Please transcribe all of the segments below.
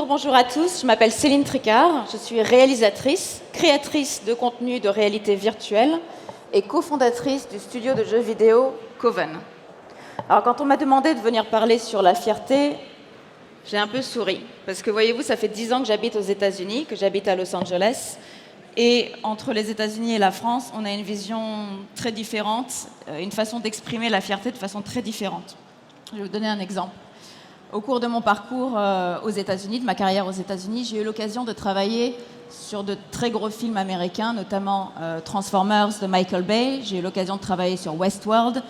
Bonjour à tous. Je m'appelle Céline Tricard. Je suis réalisatrice, créatrice de contenu de réalité virtuelle et cofondatrice du studio de jeux vidéo Coven. Alors, quand on m'a demandé de venir parler sur la fierté, j'ai un peu souri. Parce que, voyez-vous, ça fait 10 ans que j'habite aux États-Unis, que j'habite à Los Angeles. Et entre les États-Unis et la France, on a une vision très différente, une façon d'exprimer la fierté de façon très différente. Je vais vous donner un exemple. Au cours de mon parcours aux États-Unis, de ma carrière aux États-Unis, j'ai eu l'occasion de travailler sur de très gros films américains, notamment Transformers de Michael Bay. J'ai eu l'occasion de travailler sur Westworld.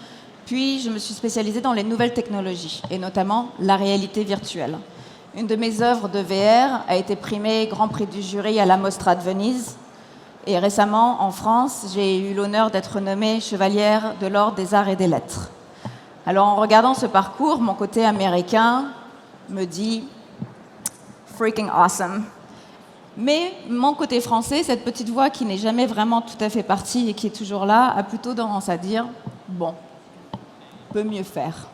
Puis, je me suis spécialisée dans les nouvelles technologies, et notamment la réalité virtuelle. Une de mes œuvres de VR a été primée Grand Prix du jury à la Mostra de Venise. Et récemment, en France, j'ai eu l'honneur d'être nommée chevalière de l'Ordre des Arts et des Lettres. Alors, en regardant ce parcours, mon côté américain me dit « freaking awesome ». Mais mon côté français, cette petite voix qui n'est jamais vraiment tout à fait partie et qui est toujours là, a plutôt tendance à dire « bon, peut mieux faire ».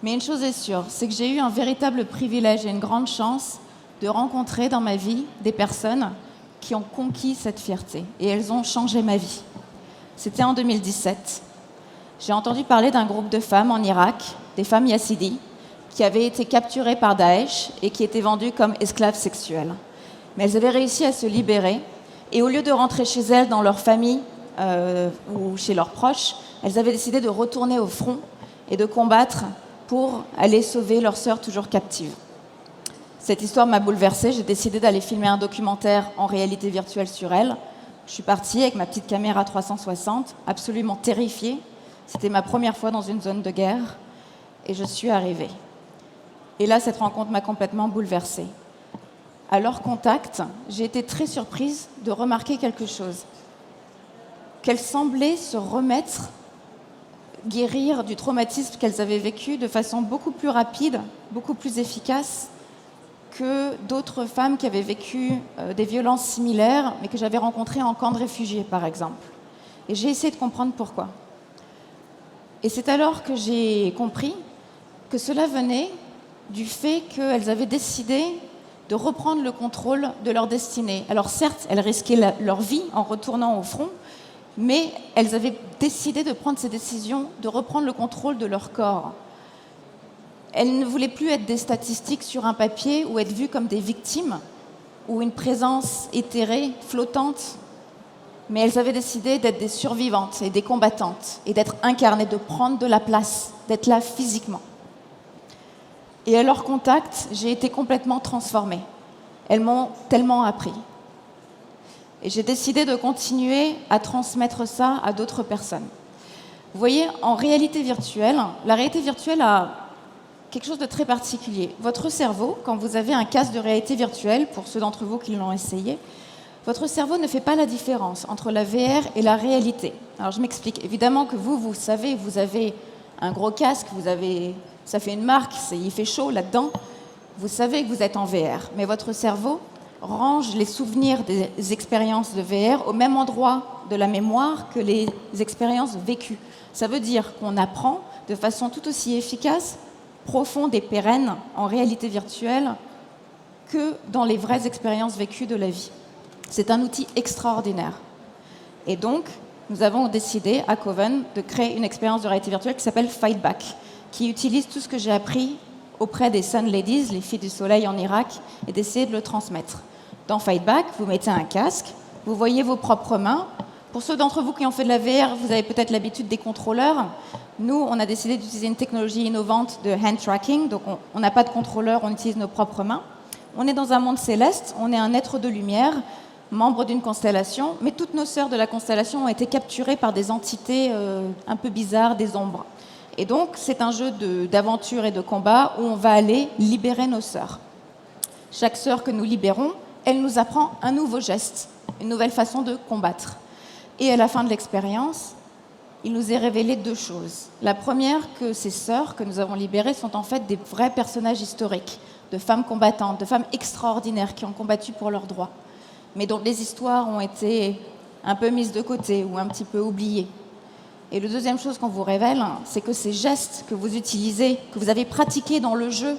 Mais une chose est sûre, c'est que j'ai eu un véritable privilège et une grande chance de rencontrer dans ma vie des personnes qui ont conquis cette fierté. Et elles ont changé ma vie. C'était en 2017. J'ai entendu parler d'un groupe de femmes en Irak, des femmes yazidis, qui avaient été capturées par Daesh et qui étaient vendues comme esclaves sexuelles. Mais elles avaient réussi à se libérer et au lieu de rentrer chez elles, dans leur famille ou chez leurs proches, elles avaient décidé de retourner au front et de combattre pour aller sauver leur sœur toujours captive. Cette histoire m'a bouleversée. J'ai décidé d'aller filmer un documentaire en réalité virtuelle sur elles. Je suis partie avec ma petite caméra 360, absolument terrifiée. C'était ma première fois dans une zone de guerre et je suis arrivée. Et là, cette rencontre m'a complètement bouleversée. À leur contact, j'ai été très surprise de remarquer quelque chose. Qu'elles semblaient se remettre, guérir du traumatisme qu'elles avaient vécu de façon beaucoup plus rapide, beaucoup plus efficace que d'autres femmes qui avaient vécu des violences similaires, mais que j'avais rencontrées en camp de réfugiés, par exemple. Et j'ai essayé de comprendre pourquoi. Et c'est alors que j'ai compris que cela venait du fait qu'elles avaient décidé de reprendre le contrôle de leur destinée. Alors certes, elles risquaient leur vie en retournant au front, mais elles avaient décidé de prendre ces décisions, de reprendre le contrôle de leur corps. Elles ne voulaient plus être des statistiques sur un papier ou être vues comme des victimes ou une présence éthérée, flottante, mais elles avaient décidé d'être des survivantes et des combattantes et d'être incarnées, de prendre de la place, d'être là physiquement. Et à leur contact, j'ai été complètement transformée. Elles m'ont tellement appris. Et j'ai décidé de continuer à transmettre ça à d'autres personnes. Vous voyez, en réalité virtuelle, la réalité virtuelle a quelque chose de très particulier. Votre cerveau, quand vous avez un casque de réalité virtuelle, pour ceux d'entre vous qui l'ont essayé, votre cerveau ne fait pas la différence entre la VR et la réalité. Alors je m'explique. Évidemment que vous savez, vous avez un gros casque, ça fait une marque, il fait chaud là-dedans. Vous savez que vous êtes en VR, mais votre cerveau range les souvenirs des expériences de VR au même endroit de la mémoire que les expériences vécues. Ça veut dire qu'on apprend de façon tout aussi efficace, profonde et pérenne en réalité virtuelle que dans les vraies expériences vécues de la vie. C'est un outil extraordinaire. Et donc, nous avons décidé à Coven de créer une expérience de réalité virtuelle qui s'appelle Fight Back, qui utilise tout ce que j'ai appris auprès des Sun Ladies, les filles du soleil en Irak, et d'essayer de le transmettre. Dans Fight Back, vous mettez un casque, vous voyez vos propres mains. Pour ceux d'entre vous qui ont fait de la VR, vous avez peut-être l'habitude des contrôleurs. Nous, on a décidé d'utiliser une technologie innovante de hand tracking, donc on n'a pas de contrôleur, on utilise nos propres mains. On est dans un monde céleste, on est un être de lumière, membre d'une constellation, mais toutes nos sœurs de la constellation ont été capturées par des entités un peu bizarres, des ombres. Et donc, c'est un jeu d'aventure et de combat où on va aller libérer nos sœurs. Chaque sœur que nous libérons, elle nous apprend un nouveau geste, une nouvelle façon de combattre. Et à la fin de l'expérience, il nous est révélé deux choses. La première, que ces sœurs que nous avons libérées sont en fait des vrais personnages historiques, de femmes combattantes, de femmes extraordinaires qui ont combattu pour leurs droits, mais dont les histoires ont été un peu mises de côté ou un petit peu oubliées. Et la deuxième chose qu'on vous révèle, c'est que ces gestes que vous utilisez, que vous avez pratiqués dans le jeu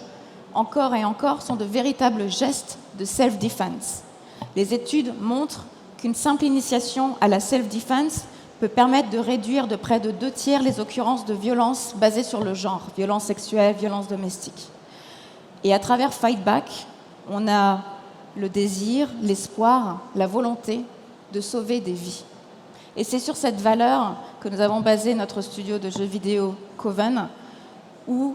encore et encore, sont de véritables gestes de self-defense. Les études montrent qu'une simple initiation à la self-defense peut permettre de réduire de près de 2/3 les occurrences de violences basées sur le genre, violences sexuelles, violences domestiques. Et à travers Fight Back, on a le désir, l'espoir, la volonté de sauver des vies. Et c'est sur cette valeur que nous avons basé notre studio de jeux vidéo Coven, où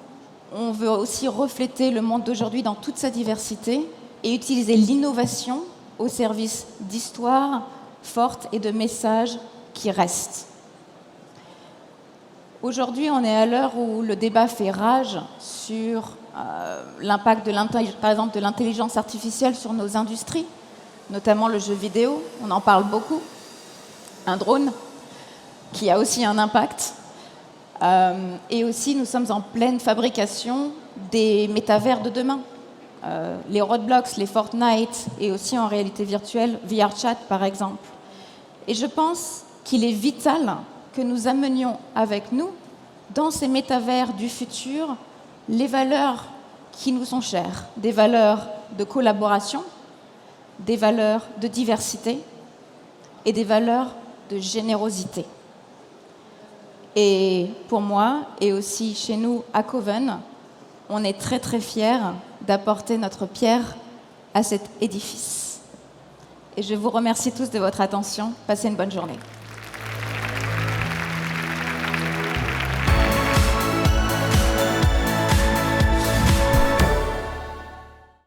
on veut aussi refléter le monde d'aujourd'hui dans toute sa diversité et utiliser l'innovation au service d'histoires fortes et de messages qui restent. Aujourd'hui, on est à l'heure où le débat fait rage sur l'impact, par exemple, de l'intelligence artificielle sur nos industries, notamment le jeu vidéo. On en parle beaucoup. Un drone qui a aussi un impact. Et aussi, nous sommes en pleine fabrication des métavers de demain. Les Roblox, les Fortnite, et aussi en réalité virtuelle, VRChat par exemple. Et je pense qu'il est vital que nous amenions avec nous, dans ces métavers du futur, les valeurs qui nous sont chères, des valeurs de collaboration, des valeurs de diversité et des valeurs de générosité. Et pour moi, et aussi chez nous à Coven, on est très très fiers d'apporter notre pierre à cet édifice. Et je vous remercie tous de votre attention. Passez une bonne journée.